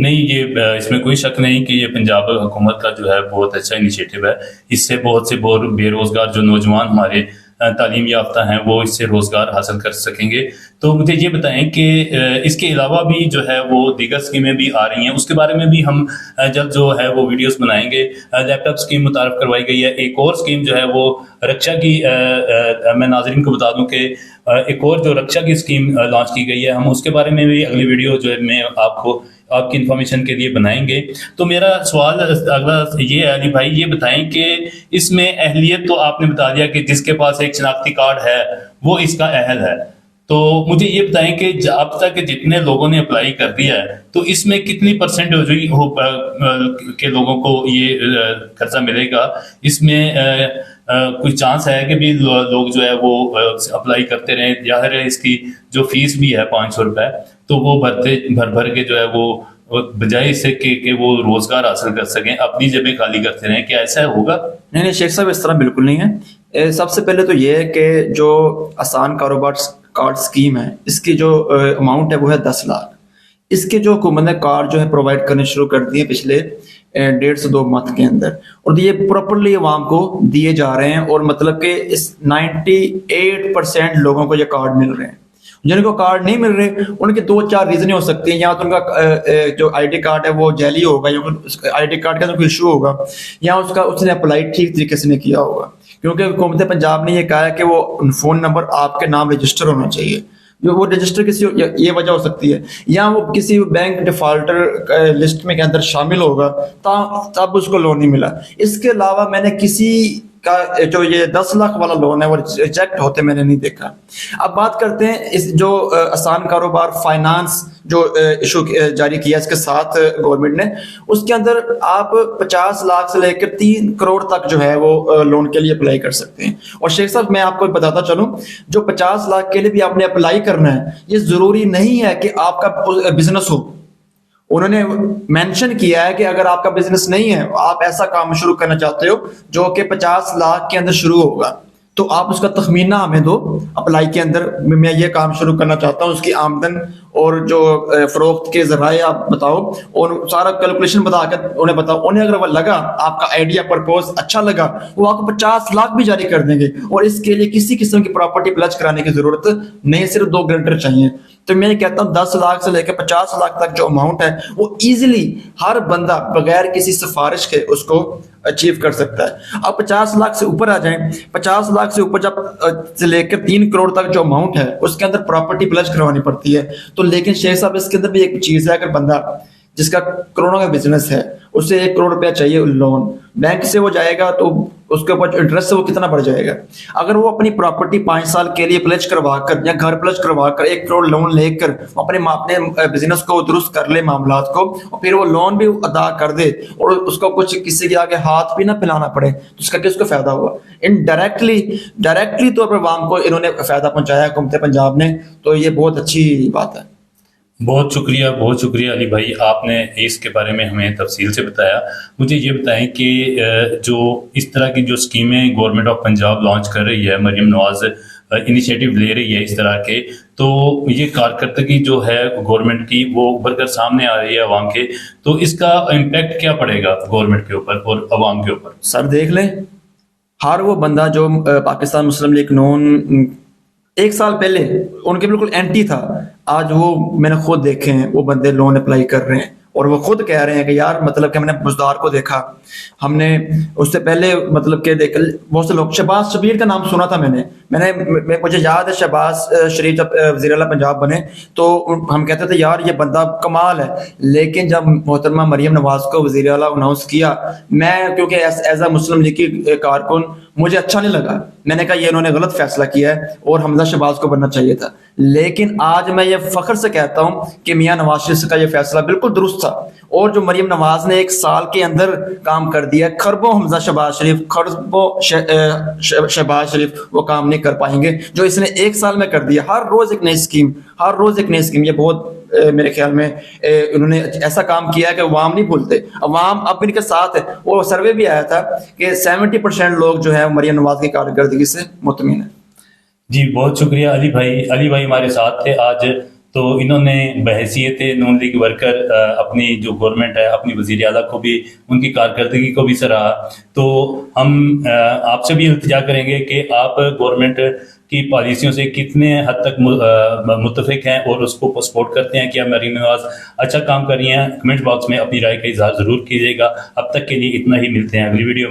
نہیں یہ اس میں کوئی شک نہیں کہ یہ پنجاب حکومت کا جو ہے بہت اچھا انیشیٹو ہے. اس سے بہت سے بے روزگار جو نوجوان ہمارے تعلیم یافتہ ہیں وہ اس سے روزگار حاصل کر سکیں گے. تو مجھے یہ بتائیں کہ اس کے علاوہ بھی جو ہے وہ دیگر اسکیمیں بھی آ رہی ہیں, اس کے بارے میں بھی ہم جلد جو ہے وہ ویڈیوز بنائیں گے. لیپ ٹاپ اسکیم متعارف کروائی گئی ہے. ایک اور اسکیم جو ہے وہ رکشا کی, میں ناظرین کو بتا دوں کہ ایک اور جو رکشا کی اسکیم لانچ کی گئی ہے, ہم اس کے بارے میں بھی اگلی ویڈیو جو ہے میں آپ کی انفارمیشن کے لیے بنائیں گے. تو میرا سوال اگلا یہ ہے علی بھائی, یہ بتائیں کہ اس میں اہلیت تو آپ نے بتا دیا کہ جس کے پاس ایک شناختی کارڈ ہے وہ اس کا اہل ہے. تو مجھے یہ بتائیں کہ اب تک جتنے لوگوں نے اپلائی کر دیا ہے تو اس میں کتنی پرسنٹ کے لوگوں کو یہ قرضہ ملے گا؟ اس میں کوئی چانس ہے کہ بھی لوگ جو ہے وہ اپلائی کرتے رہیں؟ ظاہر ہے اس کی جو فیس بھی ہے 500 روپے, تو وہ بھر کے جو ہے وہ بجائے اس سے کہ وہ روزگار حاصل کر سکیں اپنی جگہیں خالی کرتے رہیں. کیا ایسا ہوگا؟ نہیں شیخ صاحب, اس طرح بالکل نہیں ہے. سب سے پہلے تو یہ ہے کہ جو آسان کاروبار کارڈ اسکیم ہے, اس کی جو اماؤنٹ ہے وہ ہے 10 لاکھ. اس کے جو حکومت نے کارڈ جو ہے پرووائڈ کرنے شروع کر دیے پچھلے 1.5 سے 2 ماہ کے اندر, اور یہ پراپرلی عوام کو دیے جا رہے ہیں. اور مطلب کہ اس 98% لوگوں کو یہ کارڈ مل رہے ہیں. جن کو کارڈ نہیں مل رہے ان کی 2-4 ریزنیں ہو سکتی ہیں. یا تو ان کا جو آئی ڈی کارڈ ہے وہ جعلی ہوگا, یا آئی ڈی کارڈ کا کوئی ایشو ہوگا, یا اس نے اپلائی ٹھیک طریقے سے نہیں کیا ہوگا. کیونکہ حکومت پنجاب نے یہ کہا ہے کہ وہ فون نمبر آپ کے نام رجسٹر ہونا چاہیے. جو وہ رجسٹر کسی یہ وجہ ہو سکتی ہے, یا وہ کسی بینک ڈیفالٹر لسٹ میں کے اندر شامل ہوگا تب اس کو لون نہیں ملا. اس کے علاوہ میں نے کسی کا جو یہ 10 لاکھ والا لون ہے وہ ریجیکٹ ہوتے میں نے نہیں دیکھا. اب بات کرتے ہیں اس جو آسان کاروبار فائنانس جو ایشو جاری کیا اس کے ساتھ گورنمنٹ نے, اس کے اندر آپ 50 لاکھ سے لے کر 3 کروڑ تک جو ہے وہ لون کے لیے اپلائی کر سکتے ہیں. اور شیخ صاحب میں آپ کو بتاتا چلوں, جو 50 لاکھ کے لیے بھی آپ نے اپلائی کرنا ہے, یہ ضروری نہیں ہے کہ آپ کا بزنس ہو. انہوں نے مینشن کیا ہے کہ اگر آپ کا بزنس نہیں ہے, آپ ایسا کام شروع کرنا چاہتے ہو جو کہ 50 لاکھ کے اندر شروع ہوگا, تو آپ اس کا تخمینہ ہمیں دو اپلائی کے اندر, میں یہ کام شروع کرنا چاہتا ہوں, اس کی آمدن اور جو فروخت کے ذرائع آپ بتاؤ, اور سارا کیلکولیشن بتا کے انہیں بتاؤ. انہیں اگر وہ لگا آپ کا آئیڈیا پرپوز اچھا لگا, وہ آپ کو 50 لاکھ بھی جاری کر دیں گے. اور اس کے لیے کسی قسم کی پراپرٹی پلج کرانے کی ضرورت نہیں, صرف 2 گرنٹر چاہیے. تو میں کہتا ہوں 10 لاکھ سے لے کے 50 لاکھ تک جو اماؤنٹ ہے وہ ایزیلی ہر بندہ بغیر کسی سفارش کے اس کو اچیو کر سکتا ہے. اب 50 لاکھ سے اوپر آ جائیں, 50 لاکھ سے اوپر جب سے لے کر 3 کروڑ تک جو اماؤنٹ ہے اس کے اندر پراپرٹی پلج کروانی پڑتی ہے. تو لیکن شیخ صاحب اس کے اندر بھی ایک چیز ہے, اگر بندہ جس کا کروڑوں کا بزنس ہے اسے 1 کروڑ روپیہ چاہیے لون, بینک سے وہ جائے گا تو اس کے اوپر انٹرسٹ وہ کتنا بڑھ جائے گا. اگر وہ اپنی پراپرٹی 5 سال کے لیے پلج کروا کر یا گھر پلج کروا کر 1 کروڑ لون لے کر اپنے بزنس کو درست کر لے معاملات کو, اور پھر وہ لون بھی ادا کر دے اور اس کو کچھ کسی کے آگے ہاتھ بھی نہ پھیلانا پڑے, تو اس کا کس کو فائدہ ہوا؟ ڈائریکٹلی طور پر عوام کو انہوں نے فائدہ پہنچایا حکومت پنجاب نے. تو یہ بہت اچھی بات ہے. بہت شکریہ علی بھائی, آپ نے اس کے بارے میں ہمیں تفصیل سے بتایا. مجھے یہ بتائیں کہ جو اس طرح کی جو اسکیمیں گورنمنٹ آف پنجاب لانچ کر رہی ہے, مریم نواز انیشیٹو لے رہی ہے اس طرح کے, تو یہ کارکردگی جو ہے گورنمنٹ کی وہ ابھر کر سامنے آ رہی ہے عوام کے, تو اس کا امپیکٹ کیا پڑے گا گورنمنٹ کے اوپر اور عوام کے اوپر؟ سر دیکھ لیں, ہر وہ بندہ جو پاکستان مسلم لیگ نون 1 سال پہلے ان کے بالکل اینٹی تھا, آج وہ میں نے خود دیکھے ہیں وہ بندے لون اپلائی کر رہے ہیں, اور وہ خود کہہ رہے ہیں کہ یار مطلب کہ ہم نے بزدار کو دیکھا, ہم نے اس سے پہلے مطلب کہ دیکھ بہت سے لوگ, شہباز شبیر کا نام سنا تھا میں نے مجھے یاد ہے شہباز شریف جب وزیر اعلیٰ پنجاب بنے تو ہم کہتے تھے یار یہ بندہ کمال ہے. لیکن جب محترمہ مریم نواز کو وزیر اعلیٰ اناؤنس کیا, میں کیونکہ ایز اے مسلم لیگ کی کارکن مجھے اچھا نہیں لگا, میں نے کہا یہ انہوں نے غلط فیصلہ کیا ہے اور حمزہ شہباز کو بننا چاہیے تھا. لیکن آج میں یہ فخر سے کہتا ہوں کہ میاں نواز شریف کا یہ فیصلہ بالکل درست تھا, اور جو مریم نواز نے 1 سال کے اندر کام کر دیا, خربوں حمزہ شہباز شریف, خربوں شہباز شریف وہ کام نہیں کر پائیں گے جو اس نے 1 سال میں کر دیا. ہر روز ایک نئی اسکیم, یہ بہت میرے خیال میں انہوں نے ایسا کام کیا ہے کہ عوام نہیں بھولتے, عوام اب ان کے ساتھ ہے. وہ سروے بھی آیا تھا کہ 70% لوگ جو ہے مریم نواز کی کارکردگی سے مطمئن ہیں. جی بہت شکریہ علی بھائی ہمارے ساتھ تھے آج. تو انہوں نے بحیثیت نون لیگ ورکر اپنی جو گورنمنٹ ہے، اپنی وزیر اعلیٰ کو بھی، ان کی کارکردگی کو بھی سراہا. تو ہم آپ سے بھی التجا کریں گے کہ آپ گورنمنٹ کی پالیسیوں سے کتنے حد تک متفق ہیں اور اس کو سپورٹ کرتے ہیں. کیا مریم نواز اچھا کام کر رہی ہیں؟ کمنٹ باکس میں اپنی رائے کا اظہار ضرور کیجیے گا. اب تک کے لیے اتنا ہی، ملتے ہیں اگلی ویڈیو.